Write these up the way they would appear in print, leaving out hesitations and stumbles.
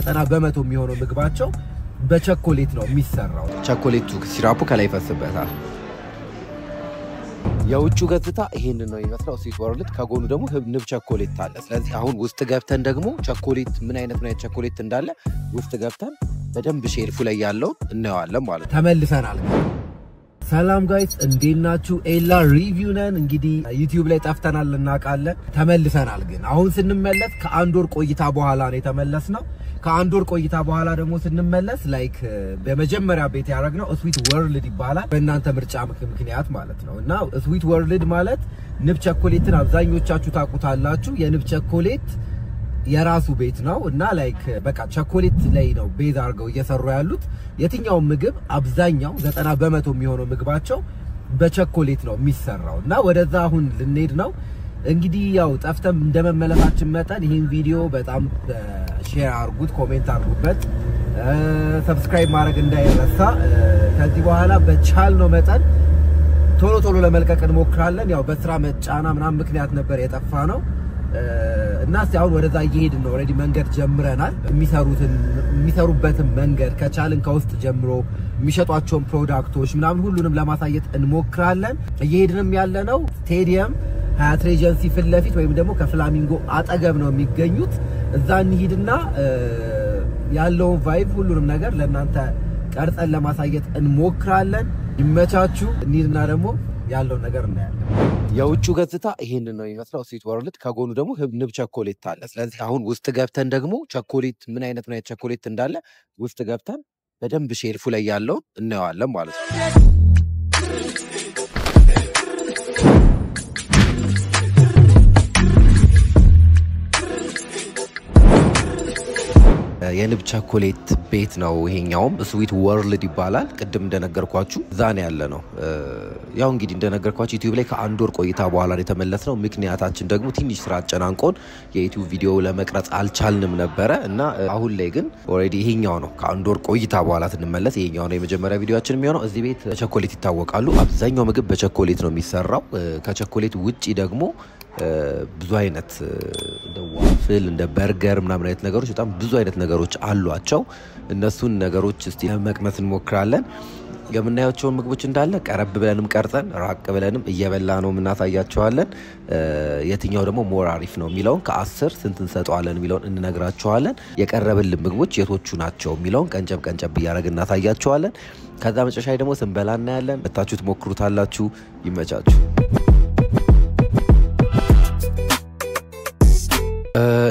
90% የሚሆነው ምግባቸው በቸኮሌት ነው የሚሰራው ቸኮሌቱ ሲራፑ ከላይ ይፈስበታል የውጭው ገጽታ ይሄን ነው ይመስላል ስዊት ወርልድ ከጎኑ ደግሞ ንብ ቸኮሌት አለ ስለዚህ አሁን ውስጥ ገብተን ደግሞ ቸኮሌት ምን አይነት ቸኮሌት እንዳለ ውስጥ ገብተን በደንብ ሼልፉ ላይ ያለው እናየዋለን ማለት ተመልሰናል ሰላም ጋይስ እንዴናችሁ ኤላ ሪቪው ነን እንግዲህ ዩቲዩብ ላይ ጠፍተናል እናቃለን ተመልሰናል ግን አሁን ስንመለስ ከአንድ ወር ቆይታ በኋላ ነው የተመለስነው ከአንድ ወር ቆይታ በኋላ ደግሞ ስንመለስ ላይክ በመጀመሪያ ቤት ያረግነው ስዊት ወርልድ ይባላል በእናንተ ምርጫ ምክንያት ማለት ነውና ስዊት ወርልድ ማለት ንብ ቸኮሌትን አብዛኞቻችሁ ታቁታላችሁ የንብ ቸኮሌት የራሱ ቤት ነው እና ላይክ በቃ ቸኮሌት ላይ ነው ቤዝ አርገው እየሰሩ ያሉት የትኛው ምግብ አብዛኛው 90% የሚሆነው ምግባቸው በቸኮሌት ነው የሚሰራው እና ወደዛ አሁን ልንሄድ ነው እንግዲህ ያው ጠፍተም እንደመመለሳችን መጠን ይሄን ቪዲዮ በጣም ሼር አርጉት ኮሜንት አርጉበት ሰብስክራይብ ማድረግ እንዳይረሳ ከዚህ በኋላ በቻልነው መጠን ቶሎ ለመልቀቅ እንሞክራለን ያው በስራ መጫና ምናምን ምክንያት ነበር የጠፋ ነው እና አሁን ወደዛ እየሄድን ነው ኦሬዲ መንገድ ጀምረናል የሚሰሩበትን መንገድ ከቻልን ከውስጥ ጀምሮ የሚሸጧቸው ፕሮዳክቶች ምናምን ሁሉንም ለማሳየት እንሞክራለን እየሄድንም ያለነው ስቴዲየም ሀያት ሬጀንሲ ፍለፊት ወይም ደግሞ ከፍላሚንጎ አጠገብ ነው የሚገኙት እዛ እንሂድና ያለው ቫይብ ሁሉንም ነገር ለእናንተ ቀርጸን ለማሳየት እንሞክራለን ይመቻችሁ እንሂድና ደግሞ ያለው ነገር እናያለን የውጭው ገጽታ ይሄን ነው ይመስላል ስዊት ወርልድ ከጎኑ ደግሞ ንብ ቸኮሌት አለ ስለዚህ አሁን ውስጥ ገብተን ደግሞ ቸኮሌት ምን አይነት ቸኮሌት እንዳለ ውስጥ ገብተን በደንብ ሼልፉ ላይ ያለው እናየዋለን ማለት ነው የንብ ቸኮሌት ቤት ነው ይሄኛውም ስዊት ወርልድ ይባላል ቅድም እንደነገርኳችሁ ዛኔ ያለ ነው ያው እንግዲህ እንደነገርኳችሁ ዩቲዩብ ላይ ከአንድ ወር ቆይታ በኋላ ነው የተመለስነው ምክንያታችን ደግሞ ትንሽ ስራ አጨናንቆን የዩቲዩብ ቪዲዮ ለመቅረጽ አልቻልንም ነበር እና አሁን ላይ ግን ኦሬዲ ይሄኛው ነው ከአንድ ወር ቆይታ በኋላ ስንመለስ ይሄኛው ነው የመጀመሪያ ቪዲዮአችን የሚሆነው እዚህ ቤት ቸኮሌት ይታወቃሉ አብዛኛው ምግብ በቸኮሌት ነው የሚሰራው ከቸኮሌት ውጪ ደግሞ ብዙ አይነት እንደ ዋፍል እንደ በርገር ምናምን አይነት ነገሮች በጣም ብዙ አይነት ነገሮች አሏቸው እነሱን ነገሮች እስቲ ለመቅመስ እንሞክራለን የምናያቸው ምግቦች እንዳለ ቀረብ ብለንም ቀርጸን ራቅ ብለንም እየበላ ነው እናሳያቸዋለን የትኛው ደግሞ ሞር አሪፍ ነው የሚለውን ከ10 ስንት እንሰጣለን የሚለውን እንነግራቸዋለን የቀረበልን ምግቦች የቶቹ ናቸው የሚለውን ቀንጨብ እያደረግን እናሳያቸዋለን ከዛ መጨረሻ ላይ ደግሞ ስንበላ እናያለን መታችሁ ትሞክሩታላችሁ ይመቻችሁ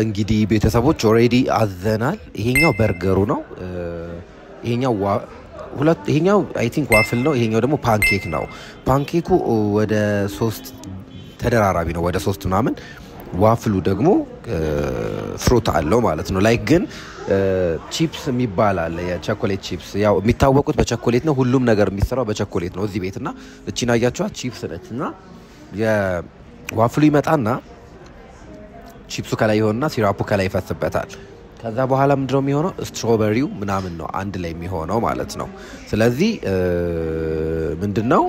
እንግዲህ ቤተሰቦች ኦሬዲ አዘናል ይሄኛው በርገሩ ነው ይሄኛው አይ ቲንክ ዋፍል ነው ይሄኛው ደግሞ ፓንኬክ ነው ፓንኬኩ ወደ 3 ተደራራቢ ነው ወደ 3 ምናምን ዋፍሉ ደግሞ ፍሩት አለው ማለት ነው ላይክ ግን ቺፕስ የሚባል አለ የቸኮሌት ቺፕስ ያው የሚታወቁት በቸኮሌት ነው ሁሉም ነገር የሚሰራው በቸኮሌት ነው እዚህ ቤትና እቺን አያችኋት ቺፕስ ነችና የዋፍሉ ይመጣና ቺፕሱ ከላይ ይሆንና ሲራፑ ከላይ ይፈስበታል ከዛ በኋላ ምንድነው የሚሆነው ስትሮበሪው ምናምን ነው አንድ ላይ የሚሆነው ማለት ነው ስለዚህ ምንድነው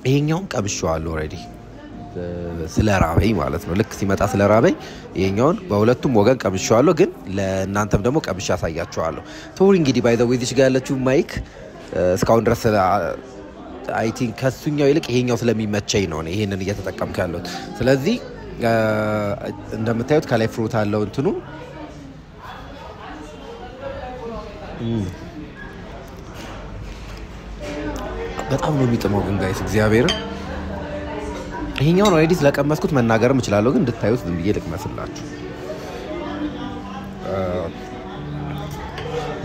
ይሄኛውን ቀምሼዋለሁ ኦሬዲ ስለራበኝ ማለት ነው ልክ ሲመጣ ስለራበኝ ይሄኛውን በሁለቱም ወገን ቀምሼዋለሁ ግን ለእናንተም ደግሞ ቀምሼ አሳያችኋለሁ ቶሪ እንግዲህ ባይ ዘ ዌይ ዲሽ ጋር ያለችው ማይክ እስካሁን ድረስ አይ ቲንክ ከሱኛው ይልቅ ይሄኛው ስለሚመቸኝ ነው ይሄንን እየተጠቀምኩ ያለሁት ስለዚህ እንደምታዩት ከላይ ፍሩት አለው እንትኑ በጣም ነው የሚጥመው ግን ጋይስ እግዚአብሔር ይሄኛው ነው ኦሬዲ ስለቀመስኩት መናገርም እችላለሁ ግን እንድታዩት ዝም ብዬ ልቅመስላችሁ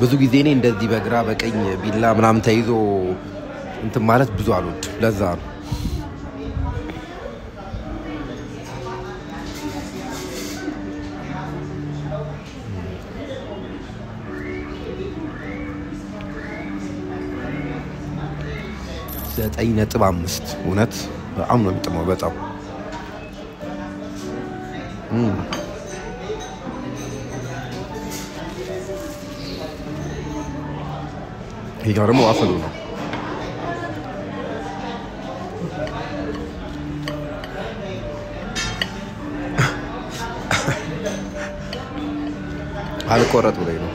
ብዙ ጊዜ እኔ እንደዚህ በግራ በቀኝ ቢላ ምናምን ተይዞ እንትን ማለት ብዙ አልወድም ለዛ ነው ዘጠኝ ነጥብ 5 እውነት በጣም ነው የሚጥመው በጣም ይሄ ደግሞ ዋፍሉ ነው አልቆረጥ ብለኝ ነው።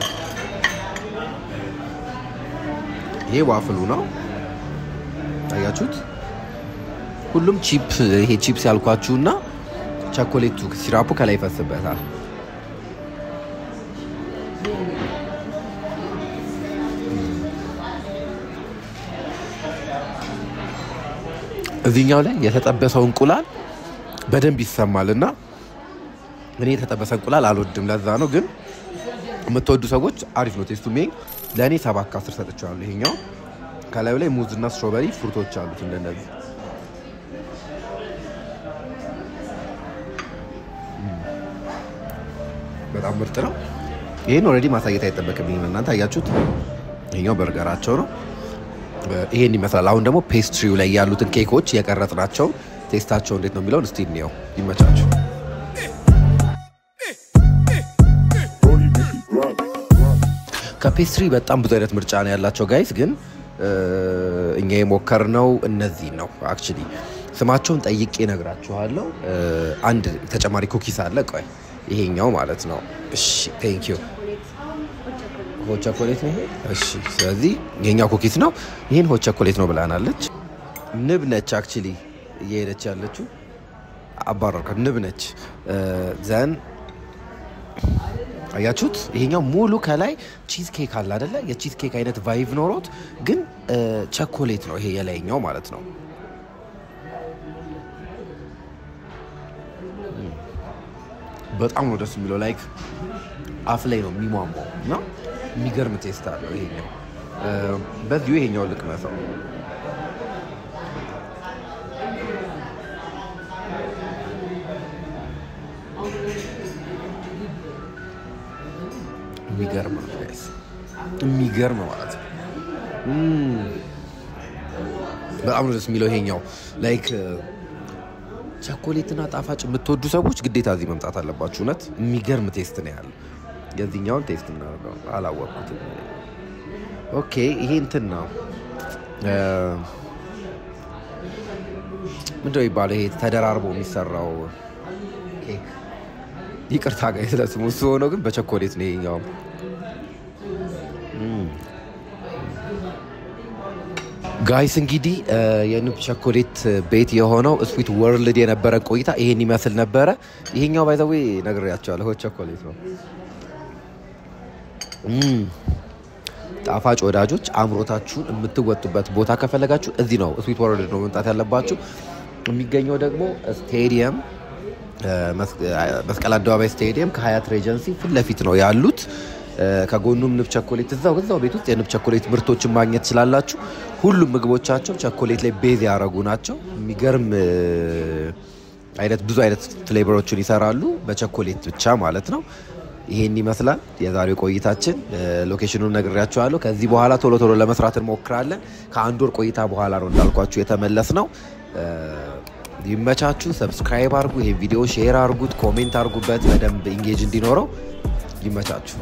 ይሄ ዋፍሉ ነው አያችሁት? ሁሉም ቺፕ ይሄ ቺፕስ ያልኳችሁና ቸኮሌቱ ሲራፑ ከላይ ይፈስበታል። እዚህኛው ላይ የተጠበሰው እንቁላል በደንብ ይሰማልና እኔ የተጠበሰ እንቁላል አልወድም። ለዛ ነው ግን የምትወዱ ሰዎች አሪፍ ነው ቴስቱ። ለእኔ 7 ከ10 ሰጥቼዋለሁ። ይሄኛው ከላዩ ላይ ሙዝ እና ስትሮበሪ ፍሩቶች አሉት እንደነዚህ። በጣም ምርጥ ነው። ይሄን ኦልሬዲ ማሳየት አይጠበቅብኝም። እናንተ አያችሁት? ይሄኛው በርገራቸው ነው። ይሄን ይመስላል። አሁን ደግሞ ፔስትሪው ላይ ያሉትን ኬኮች የቀረጽናቸው ቴስታቸው እንዴት ነው የሚለውን እስቲ እንየው። ይመቻችሁ። ከፔስትሪ በጣም ብዙ አይነት ምርጫ ነው ያላቸው ጋይስ፣ ግን እኛ የሞከርነው እነዚህ ነው። አክቹሊ ስማቸውን ጠይቄ እነግራችኋለሁ። አንድ ተጨማሪ ኩኪስ አለ። ቆይ ይሄኛው ማለት ነው። እሺ ቴንክ ዩ። ሆት ቸኮሌት ነው ይሄ። እሺ ስለዚህ ይሄኛው ኩኪስ ነው። ይሄን ሆት ቸኮሌት ነው ብላናለች። ንብ ነች አክቹሊ እየሄደች ያለችው። አባረርካት። ንብ ነች። ዘን አያችሁት? ይሄኛው ሙሉ ከላይ ቺዝ ኬክ አለ አይደለ? የቺዝ ኬክ አይነት ቫይቭ ኖሮት ግን ቸኮሌት ነው ይሄ የላይኛው ማለት ነው። በጣም ነው ደስ የሚለው። ላይክ አፍ ላይ ነው የሚሟሟው እና የሚገርም ቴስት አለው ይሄኛው። በዚሁ ይሄኛው ልቅመሰው። የሚገርም ነው ጋይስ፣ የሚገርም ማለት ነው። በጣም ነው ደስ የሚለው ይሄኛው። ላይክ ቸኮሌትና ጣፋጭ የምትወዱ ሰዎች ግዴታ እዚህ መምጣት አለባችሁ። እውነት የሚገርም ቴስት ነው ያለው። የዚህኛውን ቴስት እናደርገው። አላወቅኩትም። ኦኬ ይሄ እንትን ነው ምንድን ነው የሚባለው? ይሄ ተደራርቦ የሚሰራው ኬክ። ይቅርታ ጋር ስለስሙ እሱ ሆነው ግን በቸኮሌት ነው ይሄኛው። ጋይስ እንግዲህ የኑብ ቸኮሌት ቤት የሆነው ስዊት ወርልድ የነበረ ቆይታ ይሄን ይመስል ነበረ። ይሄኛው ባይ ዘ ዌይ ነግሬያቸዋለሁ ሆት ቸኮሌት ነው። ጣፋጭ ወዳጆች አምሮታችሁን የምትወጡበት ቦታ ከፈለጋችሁ እዚህ ነው፣ ስዊት ወርልድ ነው መምጣት ያለባችሁ። የሚገኘው ደግሞ ስቴዲየም መስቀል አደባባይ ስቴዲየም ከሀያት ሬጀንሲ ፊት ለፊት ነው ያሉት። ከጎኑም ንብ ቸኮሌት እዛው ቤት ውስጥ የንብ ቸኮሌት ምርቶችን ማግኘት ትችላላችሁ። ሁሉም ምግቦቻቸው ቸኮሌት ላይ ቤዝ ያደረጉ ናቸው። የሚገርም አይነት ብዙ አይነት ፍሌቨሮችን ይሰራሉ በቸኮሌት ብቻ ማለት ነው። ይሄን ይመስላል የዛሬው ቆይታችን። ሎኬሽኑን ነግሬያችኋለሁ። ከዚህ በኋላ ቶሎ ለመስራት እንሞክራለን። ከአንድ ወር ቆይታ በኋላ ነው እንዳልኳችሁ የተመለስ ነው። ይመቻችሁ። ሰብስክራይብ አድርጉ፣ ይሄን ቪዲዮ ሼር አድርጉት፣ ኮሜንት አድርጉበት በደንብ ኢንጌጅ እንዲኖረው። ይመቻችሁ።